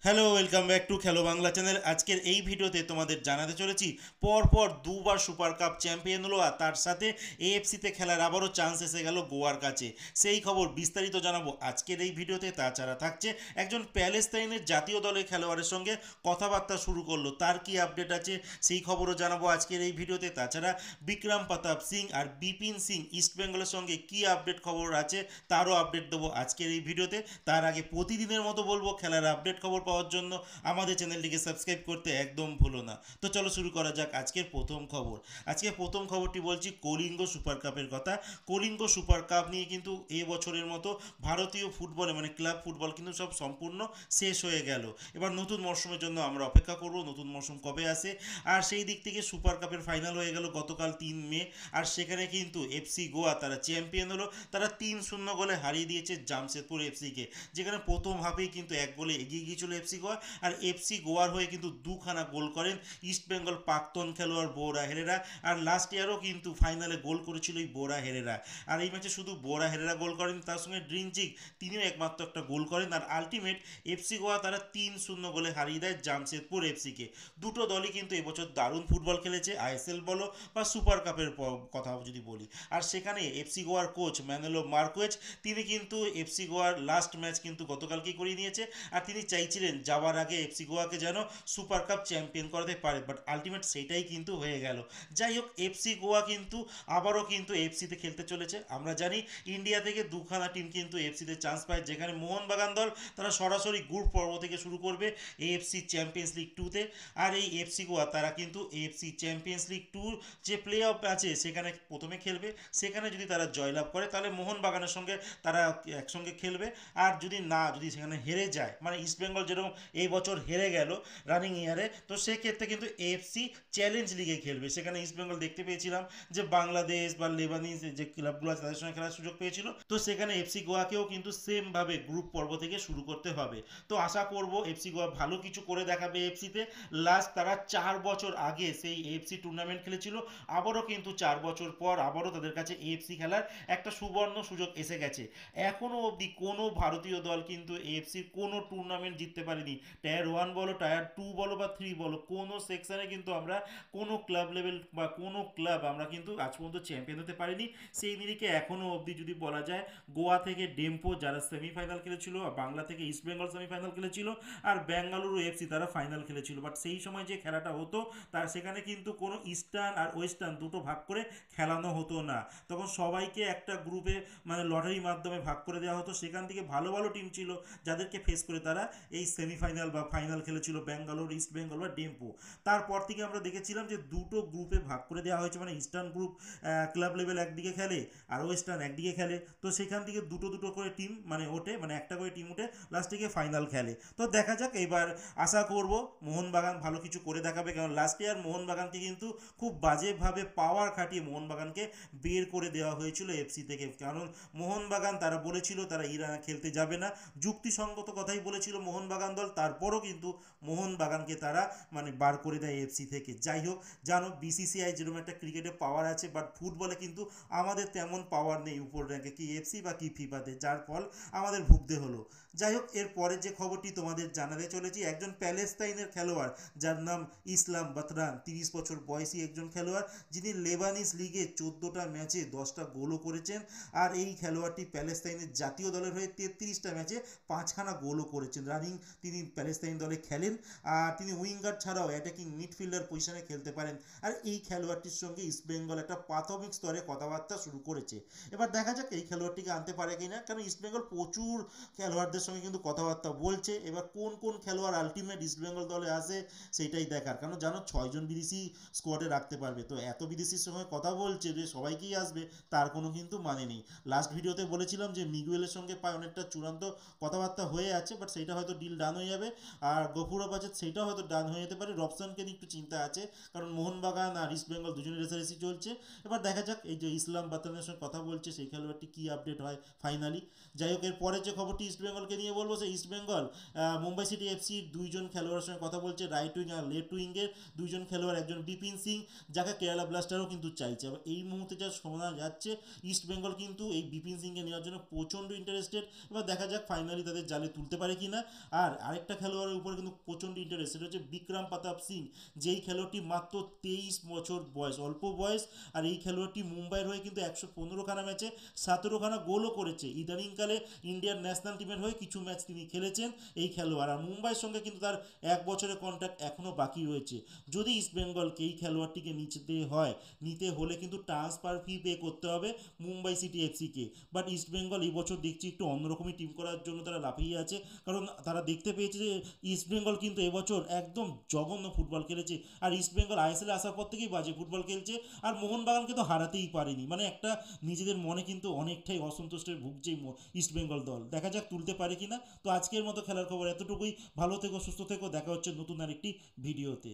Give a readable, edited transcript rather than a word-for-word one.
Hello, welcome back to খেলো Bangla channel. আজকের এই ভিডিওতে তোমাদের জানাতে চলেছি পরপর দুবার সুপার কাপ চ্যাম্পিয়ন হলো, আর তার সাথে এএফসিতে খেলার আবারও চান্স এসে গেল গোয়ার কাছে। সেই খবর বিস্তারিত জানাবো আজকের এই ভিডিওতে। তাছাড়া থাকছে একজন প্যালেস্তাইনের জাতীয় দলের খেলোয়াড়ের সঙ্গে কথাবার্তা শুরু করলো, তার কি আপডেট আছে সেই খবরও জানাবো আজকের এই ভিডিওতে। তাছাড়া বিক্রম প্রতাপ সিং আর বিপিন সিং ইস্টবেঙ্গলের সঙ্গে কি আপডেট খবর আছে তারও আপডেট দেবো আজকের এই ভিডিওতে। তার আগে প্রতিদিনের মতো বলবো, খেলার আপডেট খবর পাওয়ার জন্য আমাদের চ্যানেলটিকে সাবস্ক্রাইব করতে একদম ভুলো না। তো চলো শুরু করা যাক আজকের প্রথম খবর। আজকে প্রথম খবরটি বলছি কলিঙ্গ সুপার কাপের কথা। কলিঙ্গ সুপার কাপ নিয়ে কিন্তু এ বছরের মতো ভারতীয় ফুটবলে মানে ক্লাব ফুটবল কিন্তু সব সম্পূর্ণ শেষ হয়ে গেল। এবার নতুন মরশুমের জন্য আমরা অপেক্ষা করব, নতুন মরশুম কবে আসে। আর সেই দিক থেকে সুপার কাপের ফাইনাল হয়ে গেল গতকাল 3 মে। আর সেখানে কিন্তু এফসি গোয়া তারা চ্যাম্পিয়ন হলো। তারা 3-0 গোলে হারিয়ে দিয়েছে জামশেদপুর এফসিকে, যেখানে প্রথম হাফেই কিন্তু 1 গোলে এগিয়ে গিয়েছিল এফসি গোয়া। আর এফসি গোয়ার হয়ে কিন্তু দুখানা গোল করেন ইস্টবেঙ্গল প্রাক্তন খেলোয়াড় বোরা হেরেরা। আর লাস্ট ইয়ারও কিন্তু ফাইনালে গোল করেছিল এই বোরা হেরেরা। আর এই ম্যাচে শুধু বোরা হেরেরা গোল করেন, তার সঙ্গে ড্রিনচিক তিনিও একমাত্র একটা গোল করেন। আর আলটিমেট এফসি গোয়া তারা 3-0 গোলে হারিয়ে দেয় জামশেদপুর এফসিকে। দুটো দলই কিন্তু এবছর দারুণ ফুটবল খেলেছে, আইএসএল বলো বা সুপার কাপের কথা যদি বলি। আর সেখানে এফসি গোয়ার কোচ ম্যানেলো মার্কোয়েজ তিনি কিন্তু এফসি গোয়ার লাস্ট ম্যাচ কিন্তু গতকালকেই করিয়ে নিয়েছে। আর তিনি চাইছিলেন যাওয়ার আগে এফসি গোয়াকে যেন সুপার কাপ চ্যাম্পিয়ন করাতে পারে, বাট আলটিমেট সেটাই কিন্তু হয়ে গেল। যাই হোক, এফসি গোয়া কিন্তু আবারও কিন্তু এফসিতে খেলতে চলেছে। আমরা জানি ইন্ডিয়া থেকে দুখানা টিম কিন্তু এফসিতে চান্স পায়, যেখানে মোহনবাগান দল তারা সরাসরি গ্রুপ পর্ব থেকে শুরু করবে এএফসি চ্যাম্পিয়ন্স লিগ 2-তে। আর এই এফসি গোয়া তারা কিন্তু এএফসি চ্যাম্পিয়ন্স লিগ 2 যে প্লে অফ আছে সেখানে প্রথমে খেলবে। সেখানে যদি তারা জয়লাভ করে তাহলে মোহনবাগানের সঙ্গে তারা একসঙ্গে খেলবে। আর যদি সেখানে হেরে যায়, মানে ইস্টবেঙ্গল যেরকম এই বছর হেরে গেল রানিং ইয়ারে, তো সেক্ষেত্রে কিন্তু এএফসি চ্যালেঞ্জ লিগে খেলবে। সেখানে ইস্টবেঙ্গল দেখতে পেয়েছিলাম যে বাংলাদেশ বা লেবানিজ যে ক্লাবগুলো আছে তাদের সঙ্গে খেলার সুযোগ পেয়েছিল। তো সেখানে এফসি গোয়াকেও কিন্তু সেমভাবে গ্রুপ পর্ব থেকে শুরু করতে হবে। তো আশা করব এফসি গোয়া ভালো কিছু করে দেখাবে এফসিতে। লাস্ট তারা 4 বছর আগে সেই এএফসি টুর্নামেন্ট খেলেছিল, আবারও কিন্তু 4 বছর পর আবারও তাদের কাছে এএফসি খেলার একটা সুবর্ণ সুযোগ এসে গেছে। এখনও অবধি কোনো ভারতীয় দল কিন্তু এএফসির কোনো টুর্নামেন্ট জিততে পারেনি। টায়ার 1 বলো, টায়ার 2 বলো বা 3 বলো, কোনো সেকশনে কিন্তু আমরা কোনো ক্লাব লেভেল বা কোনো ক্লাব আমরা কিন্তু আজ পর্যন্ত চ্যাম্পিয়ন হতে পারিনি। সেই নিরিখে এখনও অবধি যদি বলা যায়, গোয়া থেকে ডেম্পো যারা সেমিফাইনাল খেলেছিল, বাংলা থেকে ইস্টবেঙ্গল সেমিফাইনাল খেলেছিল, আর বেঙ্গালুরু এফসি তারা ফাইনাল খেলেছিল। বাট সেই সময় যে খেলাটা হতো তার সেখানে কিন্তু কোনো ইস্টার্ন আর ওয়েস্টার্ন দুটো ভাগ করে খেলানো হতো না। তখন সবাইকে একটা গ্রুপে মানে লটারির মাধ্যমে ভাগ করে দেওয়া হতো। সেখান থেকে ভালো ভালো টিম ছিল যাদেরকে ফেস করে তারা এই সেমিফাইনাল বা ফাইনাল খেলেছিল, ব্যাঙ্গালোর, ইস্ট বেঙ্গল বা ডেম্পো। তারপর থেকে আমরা দেখেছিলাম যে দুটো গ্রুপে ভাগ করে দেওয়া হয়েছে, মানে ইস্টার্ন গ্রুপ ক্লাব লেভেল একদিকে খেলে আর ওয়েস্টার্ন একদিকে খেলে। তো সেখান থেকে দুটো দুটো করে টিম মানে ওঠে, মানে একটা করে টিম উঠে লাস্টে গিয়ে ফাইনাল খেলে। তো দেখা যাক, এবার আশা করব মোহনবাগান ভালো কিছু করে দেখাবে, কারণ লাস্ট ইয়ার মোহনবাগানকে কিন্তু খুব বাজেভাবে পাওয়ার খাটিয়ে মোহনবাগানকে বের করে দেওয়া হয়েছিল এফসি থেকে। কারণ মোহনবাগান তারা বলেছিল তারা ইরানে খেলতে যাবে না, যুক্তিসঙ্গত কথাই বলেছিল মোহনবাগান দল, তারপরও কিন্তু মোহনবাগানকে তারা মানে বার করে দেয় এফসি থেকে। যাই হোক, জানো বিসিসিআই যেরকম একটা ক্রিকেটে পাওয়ার আছে, বাট ফুটবলে কিন্তু আমাদের তেমন পাওয়ার নেই উপর র্যাঙ্কে, কি এফসি বা কি ফিফাতে, যার ফল আমাদের ভুগতে হলো। যাই হোক, এর পরে যে খবরটি তোমাদের জানাতে চলেছি, একজন প্যালেস্তাইনের খেলোয়াড় যার নাম ইসলাম বাতরান, 30 বছর বয়সী একজন খেলোয়াড়, যিনি লেবানিজ লিগে 14টা ম্যাচে 10টা গোলও করেছেন। আর এই খেলোয়াড়টি প্যালেস্তাইনের জাতীয় দলের হয়ে 33টা ম্যাচে 5খানা গোলও করেছেন। রানিং তিনি প্যালেস্তাইন দলে খেলেন। আর তিনি উইঙ্গার ছাড়াও অ্যাটাকিং মিডফিল্ডার পজিশনে খেলতে পারেন। আর এই খেলোয়াড়টির সঙ্গে ইস্টবেঙ্গল একটা প্রাথমিক স্তরে কথাবার্তা শুরু করেছে। এবার দেখা যাক এই খেলোয়াড়টিকে আনতে পারে কিনা, কারণ ইস্টবেঙ্গল প্রচুর খেলোয়াড়দের সঙ্গে কিন্তু কথাবার্তা বলছে। এবার কোন কোন খেলোয়াড় আলটিমেট ইস্টবেঙ্গল দলে আসে সেইটাই দেখার, কারণ জানো 6জন বিদেশি স্কোয়াডে রাখতে পারবে। তো এত বিদেশির সঙ্গে কথা বলছে যে সবাইকেই আসবে তার কোনো কিন্তু মানে নেই। লাস্ট ভিডিওতে বলেছিলাম যে মিগুয়েলের সঙ্গে প্রায় অনেকটা চূড়ান্ত কথাবার্তা হয়ে আছে, বাট সেইটা হয়তো ডিল ডান হয়ে যাবে। আর গফুরও আছে, সেইটাও হয়তো ডান হয়ে যেতে পারে। রবসনকে নিয়ে একটু চিন্তা আছে, কারণ মোহনবাগান আর ইস্টবেঙ্গল দুজনের রেসারেসি চলছে। এবার দেখা যাক এই যে ইসলাম বাতানের সঙ্গে কথা বলছে সেই খেলোয়াড়টি কী আপডেট হয় ফাইনালি। যাই হোক, এর পরের যে খবরটি ইস্টবেঙ্গলকে নিয়ে বলবো, সেই ইস্টবেঙ্গল মুম্বাই সিটি এফসির 2জন খেলোয়াড়ের সঙ্গে কথা বলছে, রাইট উইং আর লেফট উইংয়ের 2জন খেলোয়াড়, একজন বিপিন সিং যাকে কেরালা ব্লাস্টারও কিন্তু চাইছে। আবার এই মুহূর্তে যা শোনা যাচ্ছে ইস্টবেঙ্গল কিন্তু এই বিপিন সিংকে নেওয়ার জন্য প্রচণ্ড ইন্টারেস্টেড। এবার দেখা যাক ফাইনালি তাদের জালে তুলতে পারে কিনা। আর আর আরেকটা খেলোয়াড়ের উপরে কিন্তু প্রচণ্ড ইন্টারেস্ট, সেটা হচ্ছে বিক্রম প্রতাপ সিং, যেই খেলোয়াড়টি মাত্র 23 বছর বয়স, অল্প বয়স। আর এই খেলোয়াড়টি মুম্বাইয়ের হয়ে কিন্তু 115খানা ম্যাচে 17খানা গোলও করেছে। ইদানিংকালে ইন্ডিয়ান ন্যাশনাল টিমের হয়ে কিছু ম্যাচ তিনি খেলেছেন এই খেলোয়াড়। আর মুম্বাইয়ের সঙ্গে কিন্তু তার 1 বছরের কন্ট্রাক্ট এখনও বাকি রয়েছে। যদি ইস্টবেঙ্গলকে এই খেলোয়াড়টিকে নিতে হলে কিন্তু ট্রান্সফার ফি পে করতে হবে মুম্বাই সিটি এফসিকে। বাট ইস্টবেঙ্গল এই বছর দেখছি একটু অন্যরকমই টিম করার জন্য তারা লাফিয়ে আছে, কারণ তারা দেখতে পেয়েছে যে ইস্টবেঙ্গল কিন্তু এবছর একদম জঘন্য ফুটবল খেলেছে। আর ইস্টবেঙ্গল আইএসএলে আসার পর থেকেই বাজে ফুটবল খেলছে, আর মোহনবাগানকে তো হারাতেই পারেনি। মানে একটা নিজেদের মনে কিন্তু অনেকটাই অসন্তুষ্ট ভুগছে ইস্টবেঙ্গল দল। দেখা যাক তুলতে পারে কিনা। তো আজকের মতো খেলার খবর এতটুকুই। ভালো থেকো, সুস্থ থেকো, দেখা হচ্ছে নতুন আরেকটি ভিডিওতে।